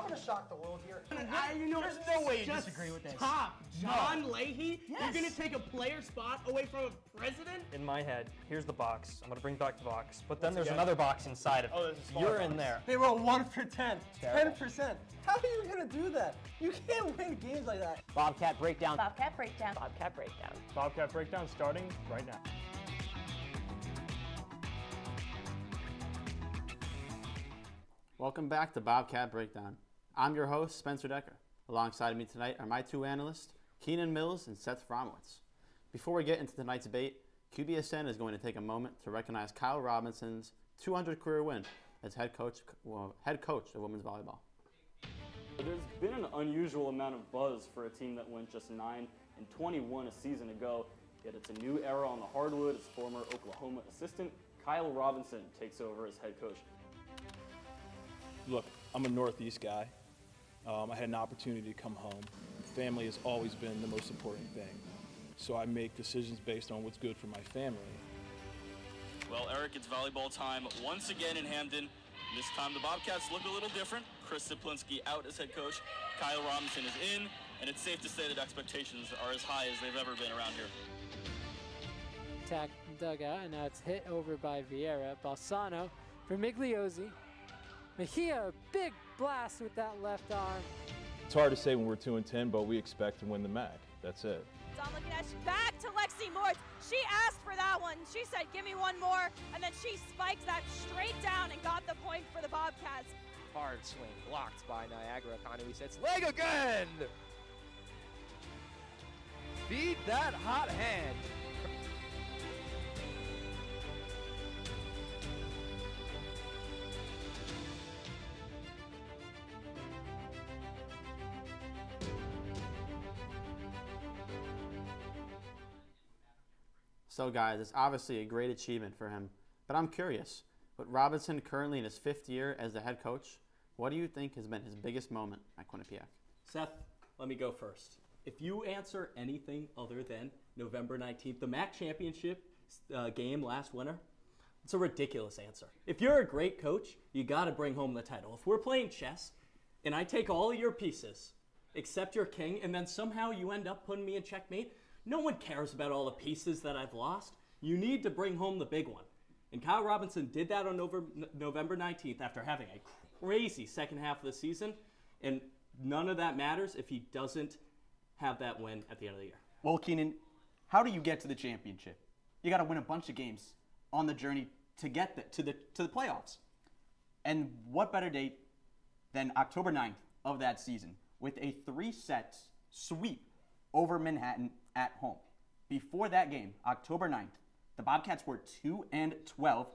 I'm going to shock the world here. There's no way you disagree with this. Stop. John Leahy? Yes. You're going to take a player spot away from a president? In my head, here's the box. I'm going to bring back the box. But then there's another box inside of it. You're in there. They roll 1 for 10. 10%. How are you going to do that? You can't win games like that. Bobcat breakdown. Bobcat breakdown. Bobcat breakdown. Bobcat breakdown starting right now. Welcome back to Bobcat Breakdown. I'm your host, Spencer Decker. Alongside me tonight are my two analysts, Keenan Mills and Seth Fromowitz. Before we get into tonight's debate, QBSN is going to take a moment to recognize Kyle Robinson's 200 career win as head coach of women's volleyball. There's been an unusual amount of buzz for a team that went just 9-21 a season ago, yet it's a new era on the hardwood as former Oklahoma assistant Kyle Robinson takes over as head coach. Look, I'm a Northeast guy. I had an opportunity to come home. Family has always been the most important thing. So I make decisions based on what's good for my family. Well, Eric, it's volleyball time once again in Hamden. This time the Bobcats look a little different. Chris Saplinski out as head coach. Kyle Robinson is in, and it's safe to say that expectations are as high as they've ever been around here. Attack dugout, and now it's hit over by Vieira. Balsano for Migliozzi. Mejia, big blast with that left arm. It's hard to say when we're 2-10, but we expect to win the MAC. That's it. Don looking at back to Lexi Morse. She asked for that one. She said, give me one more. And then she spiked that straight down and got the point for the Bobcats. Hard swing blocked by Niagara. Kahn sets leg again. Feed that hot hand. So guys, it's obviously a great achievement for him, but I'm curious, with Robinson currently in his 5th year as the head coach, what do you think has been his biggest moment at Quinnipiac? Seth, let me go first. If you answer anything other than November 19th, the MAC championship game last winter, it's a ridiculous answer. If you're a great coach, you got to bring home the title. If we're playing chess and I take all of your pieces except your king, and then somehow you end up putting me in checkmate, no one cares about all the pieces that I've lost. You need to bring home the big one. And Kyle Robinson did that on November 19th after having a crazy second half of the season. And none of that matters if he doesn't have that win at the end of the year. Well, Keenan, how do you get to the championship? You got to win a bunch of games on the journey to get to the playoffs. And what better date than October 9th of that season with a 3-set sweep over Manhattan at home. Before that game, October 9th, the Bobcats were 2-12,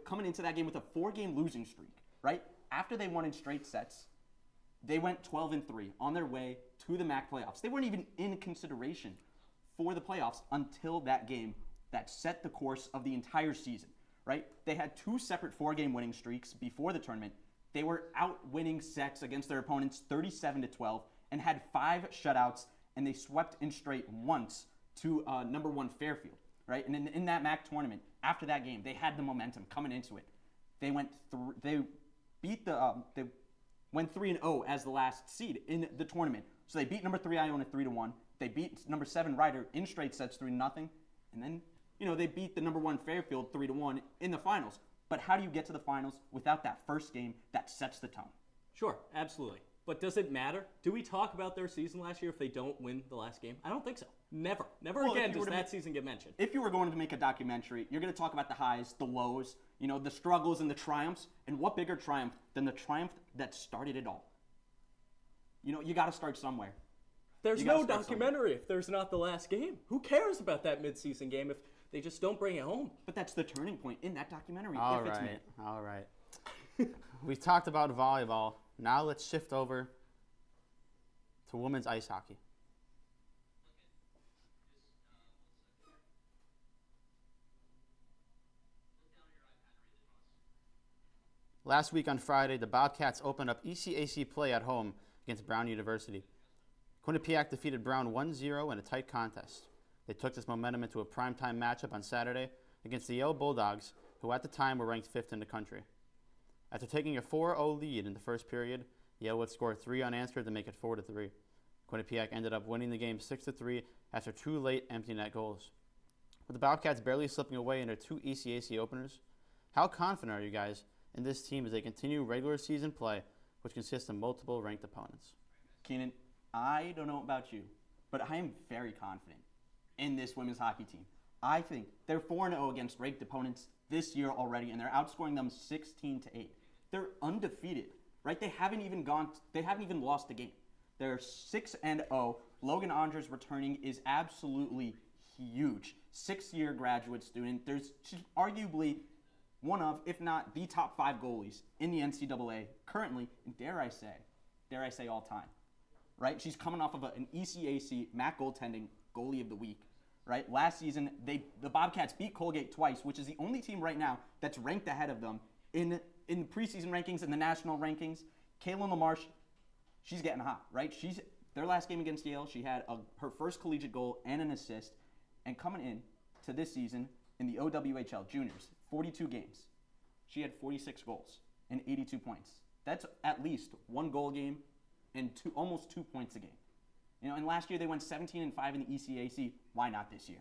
coming into that game with a 4-game losing streak, right? After they won in straight sets, they went 12-3 on their way to the MAC playoffs. They weren't even in consideration for the playoffs until that game that set the course of the entire season, right? They had 2 separate 4-game winning streaks before the tournament. They were out winning sets against their opponents 37-12 and had 5 shutouts, and they swept in straight once to number 1 Fairfield, right? And in that MAC tournament, after that game, they had the momentum coming into it. They went they went 3-0 as the last seed in the tournament. So they beat number 3 Iona 3-1. They beat number 7 Ryder in straight sets 3-0, and then they beat the number 1 Fairfield 3-1 in the finals. But how do you get to the finals without that first game that sets the tone? Sure, absolutely. But does it matter? Do we talk about their season last year if they don't win the last game? I don't think so. Never. Never again does that season get mentioned. If you were going to make a documentary, you're going to talk about the highs, the lows, the struggles and the triumphs. And what bigger triumph than the triumph that started it all? You got to start somewhere. There's no documentary if there's not the last game. Who cares about that midseason game if they just don't bring it home? But that's the turning point in that documentary. All right. We've talked about volleyball. Now let's shift over to women's ice hockey. Last week on Friday, the Bobcats opened up ECAC play at home against Brown University. Quinnipiac defeated Brown 1-0 in a tight contest. They took this momentum into a primetime matchup on Saturday against the Yale Bulldogs, who at the time were ranked 5th in the country. After taking a 4-0 lead in the first period, Yale would score 3 unanswered to make it 4-3. Quinnipiac ended up winning the game 6-3 after 2 late empty net goals. With the Bobcats barely slipping away in their 2 ECAC openers, how confident are you guys in this team as they continue regular season play, which consists of multiple ranked opponents? Keenan, I don't know about you, but I am very confident in this women's hockey team. I think they're 4-0 against ranked opponents this year already, and they're outscoring them 16-8. They're undefeated, right? They haven't even lost a game. They're 6-0. Logan Andres returning is absolutely huge. 6-year graduate student. She's arguably one of, if not the top 5 goalies in the NCAA currently, and dare I say all time, right? She's coming off of an ECAC MAC goaltending goalie of the week, right? Last season, the Bobcats beat Colgate twice, which is the only team right now that's ranked ahead of them in preseason rankings and the national rankings. Kaylin LaMarche, she's getting hot, right? Their last game against Yale, she had her first collegiate goal and an assist, and coming in to this season in the OWHL juniors, 42 games. She had 46 goals and 82 points. That's at least 1 goal a game and almost 2 points a game. And last year they went 17-5 in the ECAC. Why not this year?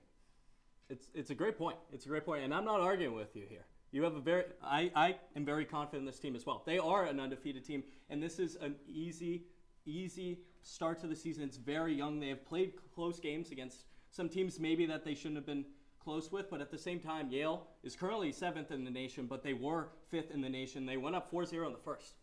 It's a great point. It's a great point, and I'm not arguing with you here. You have I am very confident in this team as well. They are an undefeated team, and this is an easy start to the season. It's very young. They have played close games against some teams maybe that they shouldn't have been close with, but at the same time, Yale is currently 7th in the nation, but they were 5th in the nation. They went up 4-0 in the first.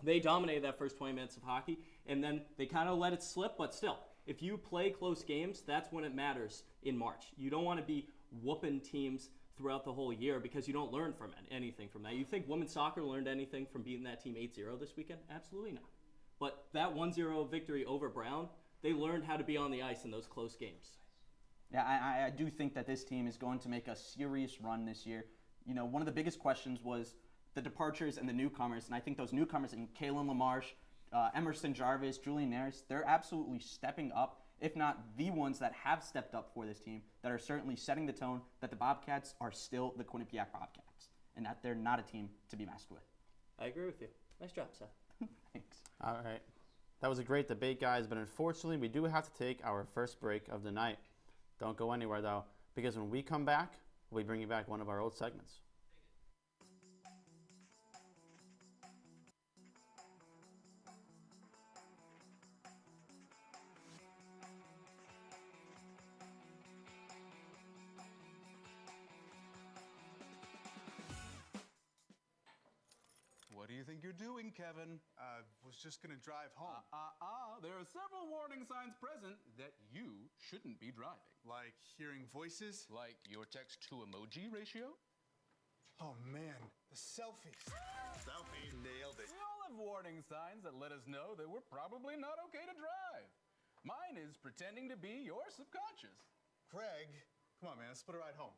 They dominated that first 20 minutes of hockey, and then they kind of let it slip, but still, if you play close games, that's when it matters in March. You don't want to be whooping teams throughout the whole year because you don't learn from anything from that. You think women's soccer learned anything from beating that team 8-0 this weekend? Absolutely not. But that 1-0 victory over Brown, they learned how to be on the ice in those close games. Yeah, I do think that this team is going to make a serious run this year. One of the biggest questions was the departures and the newcomers, and I think those newcomers in Kaylin LaMarche, Emerson Jarvis, Julian Neris, they're absolutely stepping up, if not the ones that have stepped up for this team, that are certainly setting the tone that the Bobcats are still the Quinnipiac Bobcats, and that they're not a team to be messed with. I agree with you. Nice job, Seth. Thanks. All right. That was a great debate, guys, but unfortunately, we do have to take our first break of the night. Don't go anywhere, though, because when we come back, we'll be bringing back one of our old segments. What do you think you're doing, Kevin? Was just gonna drive home. There are several warning signs present that you shouldn't be driving. Like hearing voices? Like your text-to-emoji ratio? Oh man, the selfies. Selfie, nailed it. We all have warning signs that let us know that we're probably not okay to drive. Mine is pretending to be your subconscious. Craig, come on man, let's split a ride home.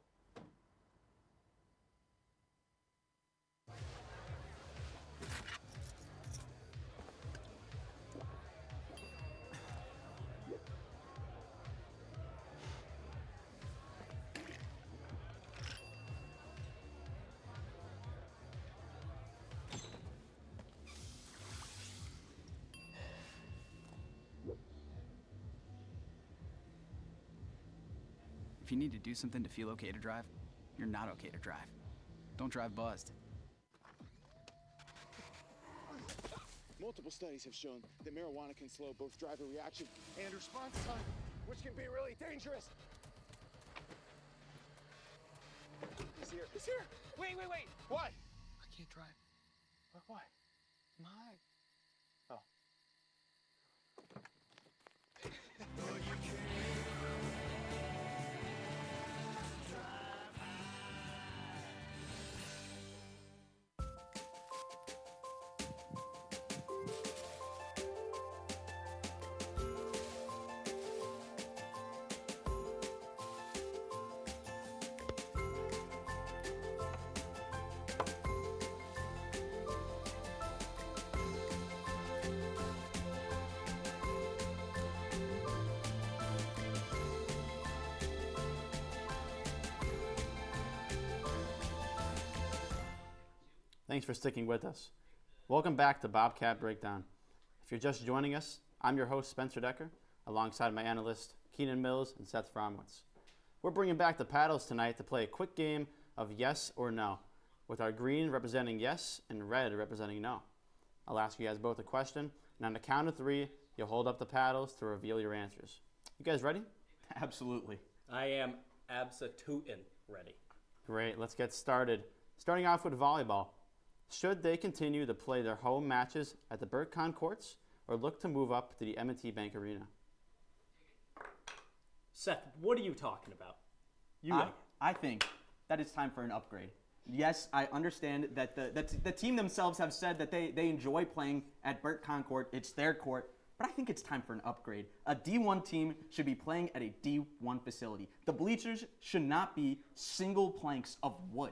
If you need to do something to feel okay to drive, you're not okay to drive. Don't drive buzzed. Multiple studies have shown that marijuana can slow both driver reaction and response time, which can be really dangerous. He's here. He's here. Wait. What? I can't drive. Why? My. Oh. Thanks for sticking with us. Welcome back to Bobcat Breakdown. you're just joining us, I'm your host, Spencer Decker, alongside my analysts, Keenan Mills and Seth Fromwitz. We're bringing back the paddles tonight to play a quick game of yes or no, with our green representing yes and red representing no. I'll ask you guys both a question, and on the count of 3, you'll hold up the paddles to reveal your answers. You guys ready? Absolutely. I am absolutely ready. Great, let's get started. Starting off with volleyball. Should they continue to play their home matches at the Burt Kahn courts or look to move up to the M&T Bank Arena? Seth, what are you talking about? I think that it's time for an upgrade. Yes, I understand that the team themselves have said that they enjoy playing at Burt Kahn court. It's their court. But I think it's time for an upgrade. A D1 team should be playing at a D1 facility. The bleachers should not be single planks of wood.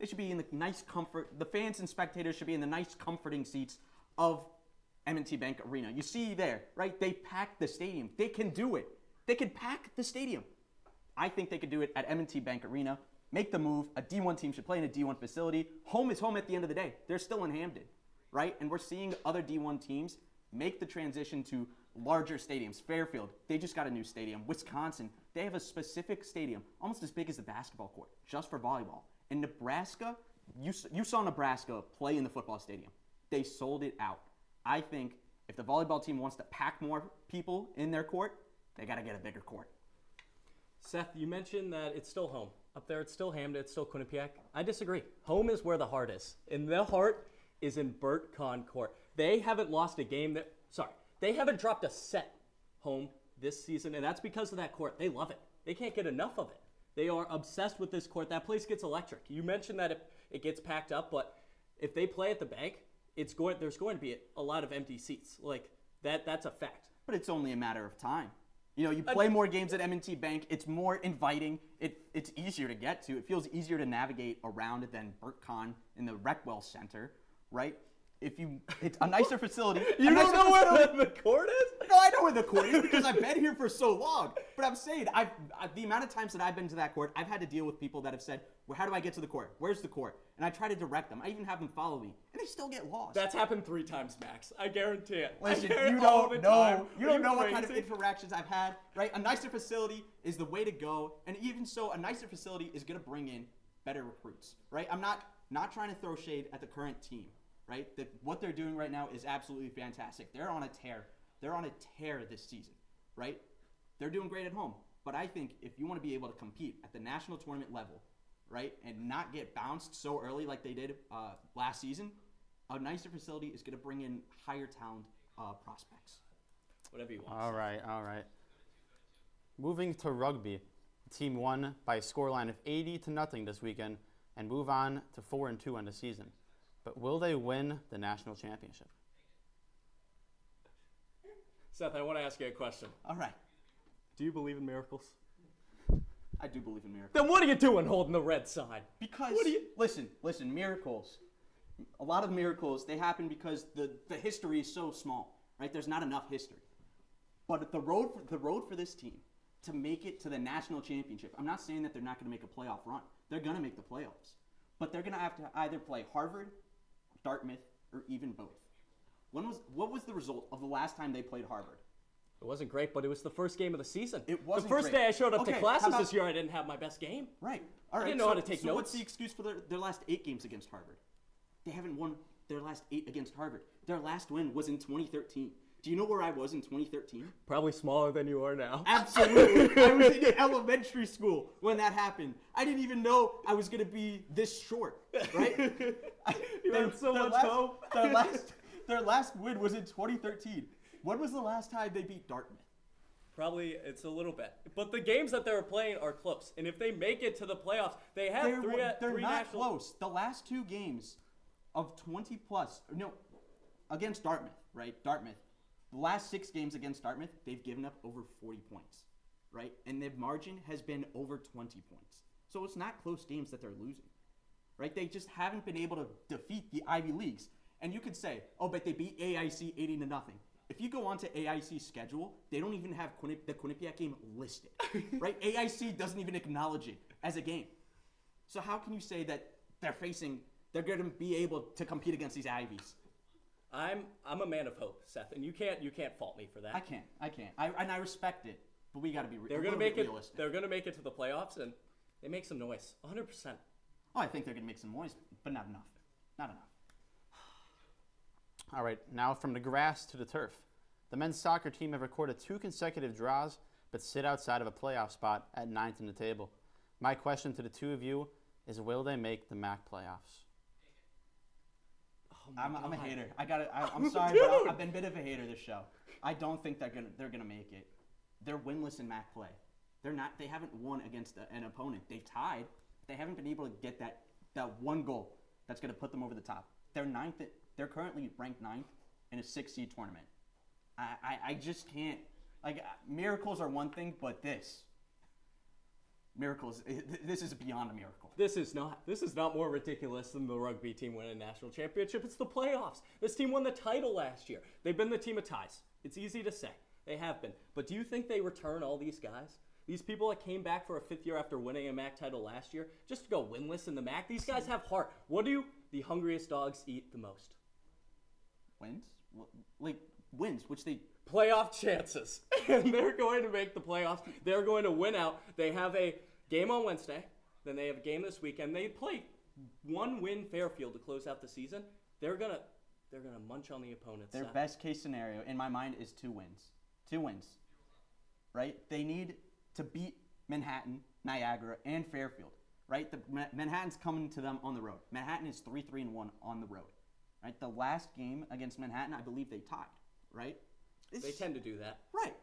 They should be in the nice comfort. The fans and spectators should be in the nice comforting seats of M&T Bank Arena. You see there, right? They packed the stadium. They can do it. They could pack the stadium. I think they could do it at M&T Bank Arena. Make the move. A D1 team should play in a D1 facility. Home is home at the end of the day. They're still in Hampden, right? And we're seeing other D1 teams make the transition to larger stadiums. Fairfield, they just got a new stadium. Wisconsin, they have a specific stadium, almost as big as the basketball court, just for volleyball. In Nebraska, you saw Nebraska play in the football stadium. They sold it out. I think if the volleyball team wants to pack more people in their court, they got to get a bigger court. Seth, you mentioned that it's still home. Up there, it's still Hampden, it's still Quinnipiac. I disagree. Home is where the heart is. And the heart is in Burt Kahn court. They haven't lost a game they haven't dropped a set home this season, and that's because of that court. They love it. They can't get enough of it. They are obsessed with this court. That place gets electric. You mentioned that it gets packed up, but if they play at the bank, there's going to be a lot of empty seats. Like that's a fact. But it's only a matter of time. You know, you play more games at M&T Bank. It's more inviting. It's easier to get to. It feels easier to navigate around than Burt Kahn in the Reckwell Center, right? It's a nicer facility. You don't know where the court is? No, I know where the court is because I've been here for so long. But I'm saying, the amount of times that I've been to that court, I've had to deal with people that have said, well, how do I get to the court? Where's the court? And I try to direct them. I even have them follow me. And they still get lost. That's happened 3 times, Max. I guarantee it. Listen, you don't know what kind of interactions I've had, right? A nicer facility is the way to go. And even so, a nicer facility is going to bring in better recruits, right? I'm not trying to throw shade at the current team. Right? What they're doing right now is absolutely fantastic. They're on a tear. They're on a tear this season, right? They're doing great at home. But I think if you want to be able to compete at the national tournament level, right, and not get bounced so early like they did last season, a nicer facility is going to bring in higher talent prospects. Whatever you want. All right. Moving to rugby, the team won by a scoreline of 80-0 this weekend and move on to 4-2 on the season. But will they win the national championship? Seth, I want to ask you a question. All right. Do you believe in miracles? I do believe in miracles. Then what are you doing holding the red sign? Because, listen, miracles. A lot of miracles, they happen because the history is so small, right? There's not enough history. But the road for this team to make it to the national championship, I'm not saying that they're not going to make a playoff run. They're going to make the playoffs. But they're going to have to either play Harvard, Dartmouth, or even both. What was the result of the last time they played Harvard? It wasn't great, but it was the first game of the season. It wasn't the first great. day I showed up to Okay, classes this year, I didn't have my best game. Right. All right. I didn't know how to take notes. What's the excuse for their last 8 games against Harvard? They haven't won their last 8 against Harvard. Their last win was in 2013. Do you know where I was in 2013? Probably smaller than you are now. Absolutely. I was in elementary school when that happened. I didn't even know I was going to be this short, right? You had so much hope. Their last win was in 2013. When was the last time they beat Dartmouth? Probably it's a little bit. But the games that they were playing are close. And if they make it to the playoffs, they have They're not national... close. The last 2 games of 20-plus, against Dartmouth, right? Dartmouth. The last 6 games against Dartmouth, they've given up over 40 points, right? And their margin has been over 20 points. So it's not close games that they're losing, right? They just haven't been able to defeat the Ivy Leagues. And you could say, oh, but they beat AIC 80-0. If you go onto AIC's schedule, they don't even have the Quinnipiac game listed, right? AIC doesn't even acknowledge it as a game. So how can you say that they're going to be able to compete against these Ivies? I'm a man of hope, Seth, and you can't fault me for that. I can't. I respect it, but we got to be They're gonna make make it. realistic. They're gonna make it to the playoffs, and they make some noise. 100%. Oh, I think they're gonna make some noise, but not enough. Not enough. All right, now from the grass to the turf. The men's soccer team have recorded 2 consecutive draws, but sit outside of a playoff spot at 9th in the table. My question to the two of you is, will they make the MAC playoffs? Oh I'm a hater. I'm sorry, but I've been a bit of a hater this show. I don't think they're gonna make it. They're winless in MAC play. They haven't won against an opponent. They've tied. They haven't been able to get that one goal that's gonna put them over the top. They're currently ranked 9th in a 6-seed tournament. I just can't. Like, miracles are one thing, but this is beyond a miracle. This is not more ridiculous than the rugby team winning a national championship. It's the playoffs. This team won the title last year. They've been the team of ties. It's easy to say. They have been. But do you think they return all these guys? These people that came back for a 5th year after winning a MAC title last year, just to go winless in the MAC? These guys have heart. What do the hungriest dogs eat the most? Wins? Wins, which they... Playoff chances. And they're going to make the playoffs. They're going to win out. They have a game on Wednesday. Then they have a game this weekend. They play 1-win Fairfield to close out the season. They're gonna munch on the opponents. Their best case scenario, in my mind, is 2 wins. 2 wins. Right? They need to beat Manhattan, Niagara, and Fairfield. Right? Manhattan's coming to them on the road. Manhattan is 3-3-1 on the road. Right? The last game against Manhattan, I believe they tied. Right? They tend to do that. Right.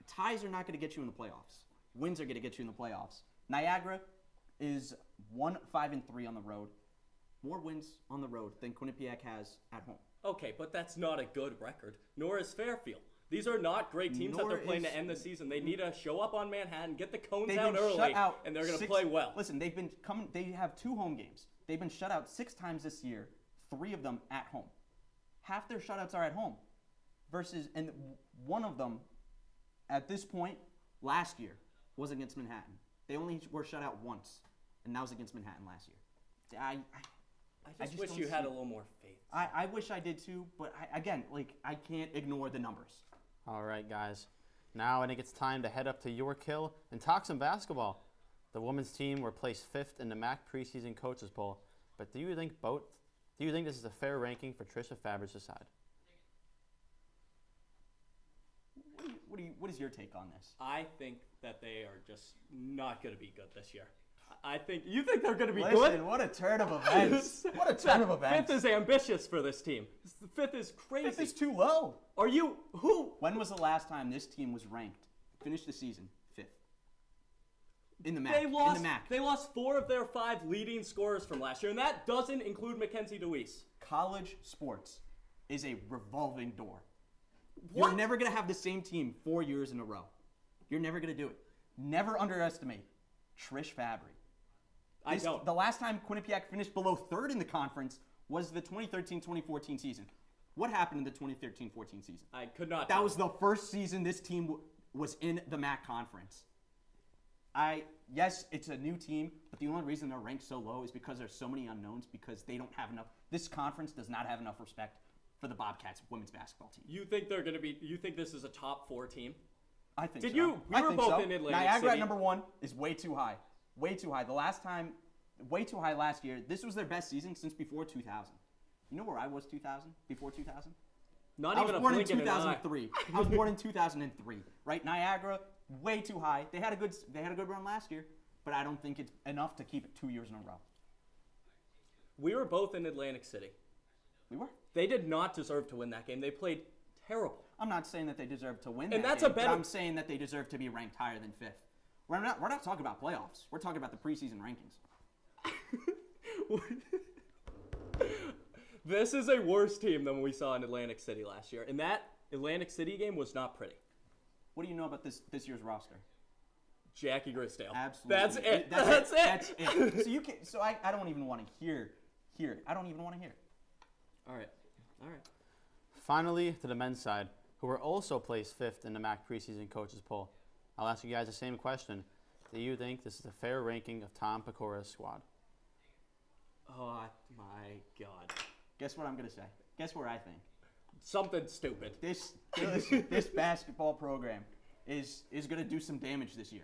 Ties are not going to get you in the playoffs. Wins are going to get you in the playoffs. Niagara is 1-5-3 on the road. More wins on the road than Quinnipiac has at home. Okay, but that's not a good record. Nor is Fairfield. These are not great teams that they're playing to end the season. They need to show up on Manhattan, get the cones out early, and they're going to play well. Listen, they have 2 home games. They've been shut out 6 times this year, 3 of them at home. Half their shutouts are at home. And one of them, at this point, last year, was against Manhattan. They only were shut out once, and that was against Manhattan last year. I just wish you had a little more faith. I wish I did too, but I can't ignore the numbers. All right, guys. Now I think it's time to head up to York Hill and talk some basketball. The women's team were placed 5th in the MAC preseason coaches poll, but do you think this is a fair ranking for Trisha Faber's side? What is your take on this? I think that they are just not going to be good this year. You think they're going to be good? Listen, what a turn of events. What a turn of events. 5th is ambitious for this team. 5th is crazy. 5th is too low. Who? When was the last time this team was ranked? Finished the season 5th. In the MAC. They lost 4 of their 5 leading scorers from last year, and that doesn't include Mackenzie DeWeese. College sports is a revolving door. What? You're never going to have the same team 4 years in a row. You're never going to do it. Never underestimate Trish Fabry. I don't. The last time Quinnipiac finished below 3rd in the conference was the 2013-2014 season. What happened in the 2013-14 season? I could not. That was the first season this team was in the MAC conference. Yes, it's a new team, but the only reason they're ranked so low is because there's so many unknowns, because they don't have enough. This conference does not have enough respect for the Bobcats women's basketball team. You think they're going to be? You think this is a top 4 team? I think. Did so. you? We were both in Atlantic Niagara City. at number 1 is way too high. Way too high. The last time, way too high last year. This was their best season since before 2000. You know where I was 2000? Before 2000? Not I even was born in 2003. I was born in 2003. Right? Niagara, way too high. They had a good run last year, but I don't think it's enough to keep it 2 years in a row. We were both in Atlantic City. We were. They did not deserve to win that game. They played terrible. I'm not saying that they deserve to win and that that's game, a better. but I'm saying that they deserve to be ranked higher than 5th. We're not talking about playoffs. We're talking about the preseason rankings. This is a worse team than we saw in Atlantic City last year. And that Atlantic City game was not pretty. What do you know about this year's roster? Jackie Grisdale. Absolutely. That's it. That's it. So you can. So I don't even want to hear it. I don't even want to hear it. All right. Finally, to the men's side, who were also placed 5th in the MAC preseason coaches poll. I'll ask you guys the same question. Do you think this is a fair ranking of Tom Pecora's squad? Oh, my God. Guess what I'm going to say? Guess where I think? something stupid. This basketball program is going to do some damage this year.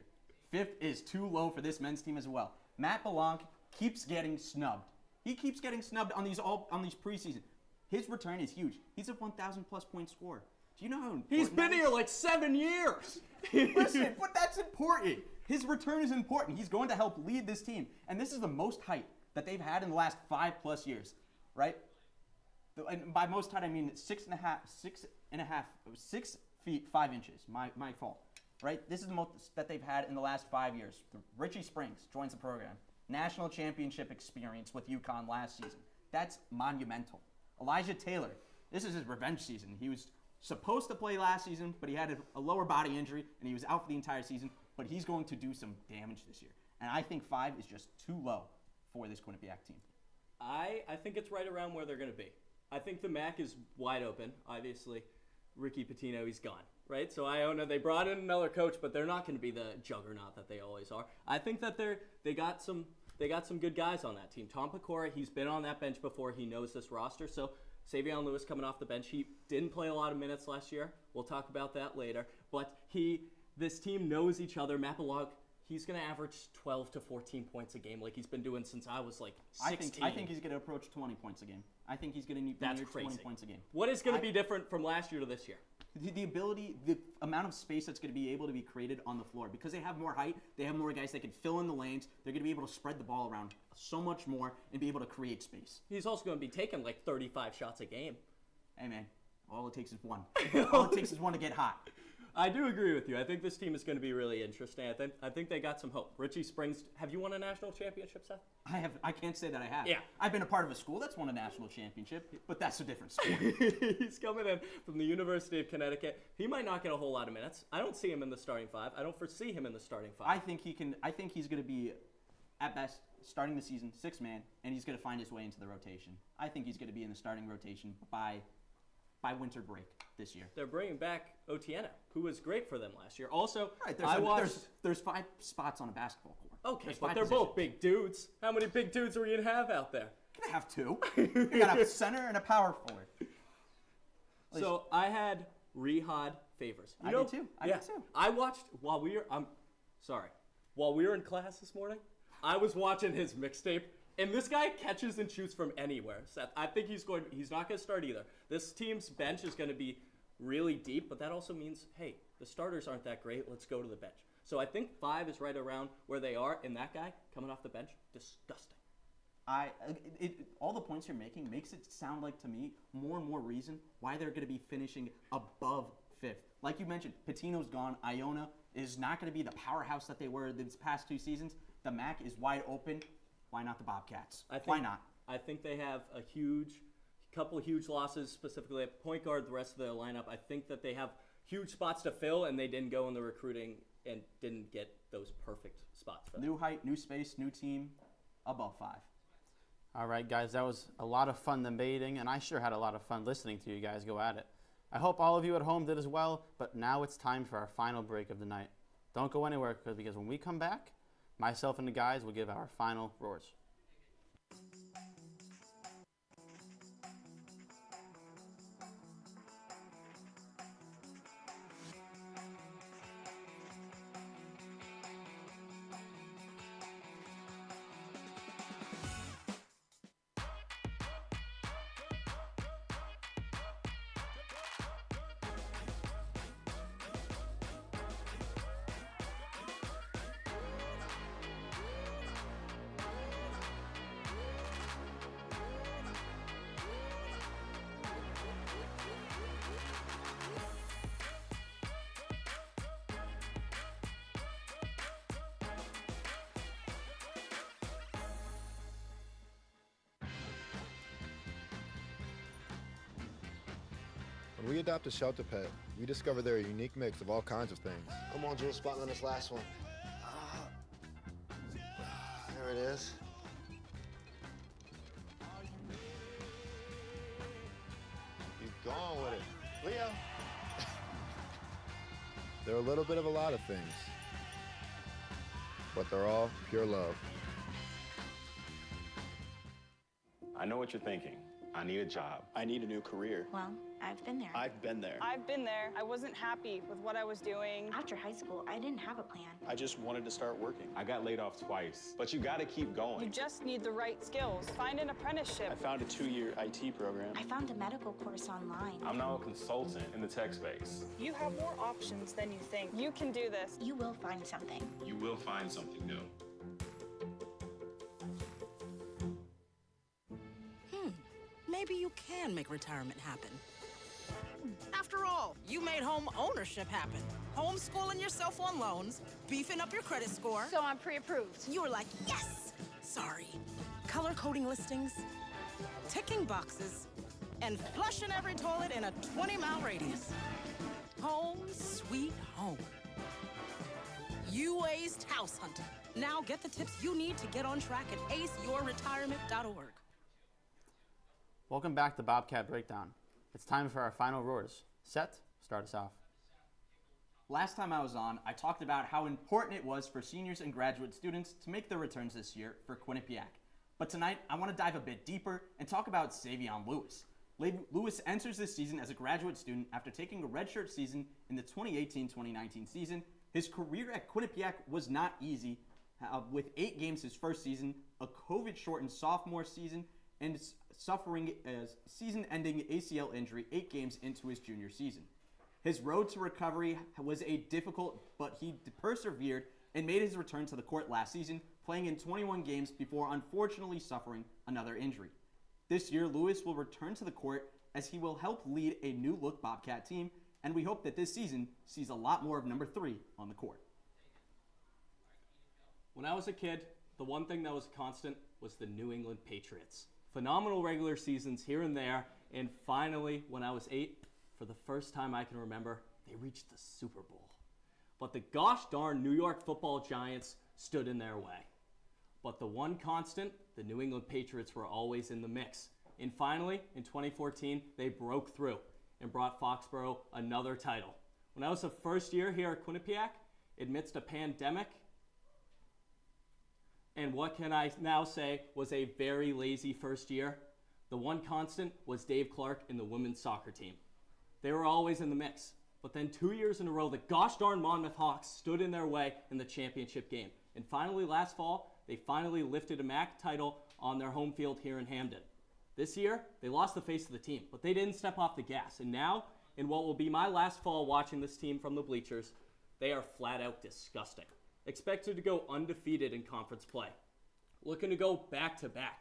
5th is too low for this men's team as well. Matt Belanc keeps getting snubbed. He keeps getting snubbed on these preseason. His return is huge. He's a 1,000-plus point scorer. Do you know how important He's been here like 7 years. Listen, but that's important. His return is important. He's going to help lead this team. And this is the most height that they've had in the last 5+ years, right? And by most height, I mean 6 feet 5 inches. My fault, right? This is the most that they've had in the last 5 years. Richie Springs joins the program. National championship experience with UConn last season. That's monumental. Elijah Taylor, this is his revenge season. He was supposed to play last season, but he had a lower body injury, and he was out for the entire season. But he's going to do some damage this year. And I think 5 is just too low for this Quinnipiac team. I think it's right around where they're going to be. I think the MAC is wide open. Obviously, Ricky Pitino, he's gone, right? So Iona, they brought in another coach, but they're not going to be the juggernaut that they always are. I think that they got some good guys on that team. Tom Pecora, he's been on that bench before. He knows this roster. So Savion Lewis coming off the bench. He didn't play a lot of minutes last year. We'll talk about that later. But this team knows each other. Matt Belanc, he's going to average 12 to 14 points a game like he's been doing since I was like 16. I think he's going to approach 20 points a game. I think he's going to need 20 points a game. What is going to be different from last year to this year? The amount of space that's going to be able to be created on the floor. Because they have more height, they have more guys that can fill in the lanes. They're going to be able to spread the ball around so much more and be able to create space. He's also going to be taking like 35 shots a game. Hey, man, all it takes is one. All it takes is one to get hot. I do agree with you. I think this team is going to be really interesting. I think they got some hope. Richie Springs, have you won a national championship, Seth? I have. I can't say that I have. Yeah. I've been a part of a school that's won a national championship, but that's a different sport. He's coming in from the University of Connecticut. He might not get a whole lot of minutes. I don't see him in the starting 5. I don't foresee him in the starting 5. I think he's going to be, at best, starting the season 6-man, and he's going to find his way into the rotation. I think he's going to be in the starting rotation by winter break this year. They're bringing back Otieno, who was great for them last year. Also, right, there's 5 spots on a basketball court. Okay, but they're both big dudes. How many big dudes are you going to have out there? You're going to have 2. You're going to have a center and a power forward. So I had Rehad Favors. I did too. I did too. I watched while we were in class this morning, I was watching his mixtape. And this guy catches and shoots from anywhere, Seth. I think he's not going to start either. This team's bench is going to be really deep, but that also means, hey, the starters aren't that great. Let's go to the bench. So I think 5 is right around where they are, and that guy coming off the bench, disgusting. All the points you're making makes it sound like, to me, more and more reason why they're going to be finishing above 5th. Like you mentioned, Patino's gone. Iona is not going to be the powerhouse that they were these past 2 seasons. The MAC is wide open. Why not the Bobcats? Why not? I think they have a couple of huge losses, specifically at point guard, the rest of their lineup. I think that they have huge spots to fill, and they didn't go in the recruiting and didn't get those perfect spots for them. New height, new space, new team, above 5. All right, guys, that was a lot of fun debating, and I sure had a lot of fun listening to you guys go at it. I hope all of you at home did as well, but now it's time for our final break of the night. Don't go anywhere, because when we come back, myself and the guys will give our final roars. When we adopt a shelter pet, we discover they're a unique mix of all kinds of things. Come on, Jules, spot on this last one. There it is. Keep going with it. Leo. They're a little bit of a lot of things, but they're all pure love. I know what you're thinking. I need a job. I need a new career. Well, I've been there. I've been there. I've been there. I wasn't happy with what I was doing. After high school, I didn't have a plan. I just wanted to start working. I got laid off twice, but you gotta keep going. You just need the right skills. Find an apprenticeship. I found a 2-year IT program. I found a medical course online. I'm now a consultant in the tech space. You have more options than you think. You can do this. You will find something. You will find something new. Maybe you can make retirement happen. After all, you made home ownership happen. Homeschooling yourself on loans, beefing up your credit score. So I'm pre-approved. You were like, yes! Sorry. Color coding listings, ticking boxes, and flushing every toilet in a 20-mile radius. Home sweet home. You aced house hunting. Now get the tips you need to get on track at aceyourretirement.org. Welcome back to Bobcat Breakdown. It's time for our final roars. Set, start us off. Last time I was on, I talked about how important it was for seniors and graduate students to make their returns this year for Quinnipiac. But tonight, I want to dive a bit deeper and talk about Savion Lewis. Lewis enters this season as a graduate student after taking a redshirt season in the 2018-2019 season. His career at Quinnipiac was not easy, with 8 games his first season, a COVID-shortened sophomore season, and suffering a season-ending ACL injury 8 games into his junior season. His road to recovery was difficult, but he persevered and made his return to the court last season, playing in 21 games before unfortunately suffering another injury. This year, Lewis will return to the court as he will help lead a new-look Bobcat team, and we hope that this season sees a lot more of number 3 on the court. When I was a kid, the one thing that was constant was the New England Patriots. Phenomenal regular seasons here and there, and finally, when I was 8, for the first time I can remember, they reached the Super Bowl. But the gosh darn New York Football Giants stood in their way. But the one constant, the New England Patriots were always in the mix. And finally, in 2014, they broke through and brought Foxborough another title. When I was the first year here at Quinnipiac, amidst a pandemic, and what can I now say was a very lazy first year, the one constant was Dave Clark and the women's soccer team. They were always in the mix. But then 2 years in a row, the gosh darn Monmouth Hawks stood in their way in the championship game. And finally, last fall, they finally lifted a MAC title on their home field here in Hamden. This year, they lost the face of the team, but they didn't step off the gas. And now, in what will be my last fall watching this team from the bleachers, they are flat out disgusting. Expected to go undefeated in conference play. Looking to go back-to-back.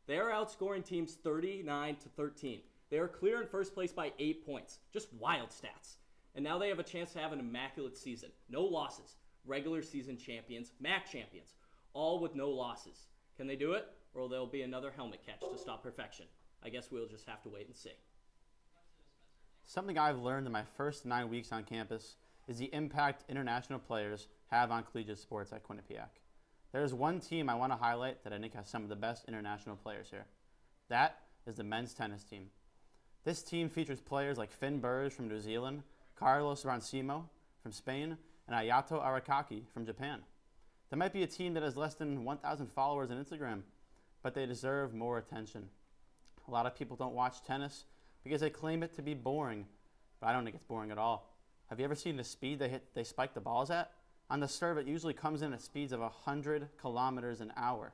They are outscoring teams 39-13. They are clear in first place by 8 points. Just wild stats. And now they have a chance to have an immaculate season. No losses. Regular season champions, MAC champions, all with no losses. Can they do it? Or there'll be another helmet catch to stop perfection. I guess we'll just have to wait and see. Something I've learned in my first 9 weeks on campus is the impact international players have on collegiate sports at Quinnipiac. There's one team I want to highlight that I think has some of the best international players here. That is the men's tennis team. This team features players like Finn Burge from New Zealand, Carlos Rancimo from Spain, and Ayato Arakaki from Japan. They might be a team that has less than 1,000 followers on Instagram, but they deserve more attention. A lot of people don't watch tennis because they claim it to be boring, but I don't think it's boring at all. Have you ever seen the speed they spike the balls at? On the serve, it usually comes in at speeds of 100 kilometers an hour.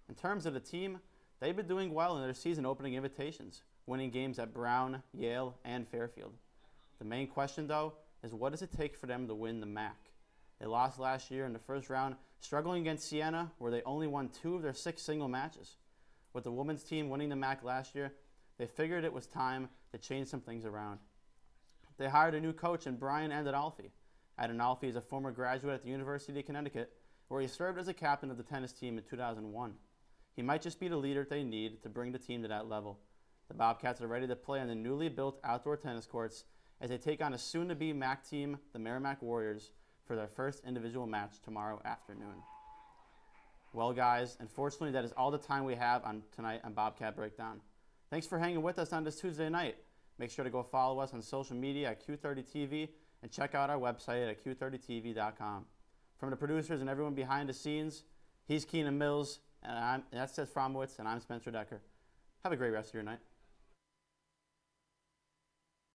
In terms of the team, they've been doing well in their season opening invitations, winning games at Brown, Yale, and Fairfield. The main question, though, is what does it take for them to win the MAC? They lost last year in the first round, struggling against Siena, where they only won 2 of their 6 single matches. With the women's team winning the MAC last year, they figured it was time to change some things around. They hired a new coach in Brian Adinolfi. Adinolfi is a former graduate at the University of Connecticut, where he served as a captain of the tennis team in 2001. He might just be the leader they need to bring the team to that level. The Bobcats are ready to play on the newly built outdoor tennis courts as they take on a soon-to-be MAC team, the Merrimack Warriors, for their first individual match tomorrow afternoon. Well, guys, unfortunately, that is all the time we have tonight on Bobcat Breakdown. Thanks for hanging with us on this Tuesday night. Make sure to go follow us on social media at Q30TV and check out our website at Q30TV.com. From the producers and everyone behind the scenes, he's Keenan Mills, and that's Seth Fromowitz, and I'm Spencer Decker. Have a great rest of your night.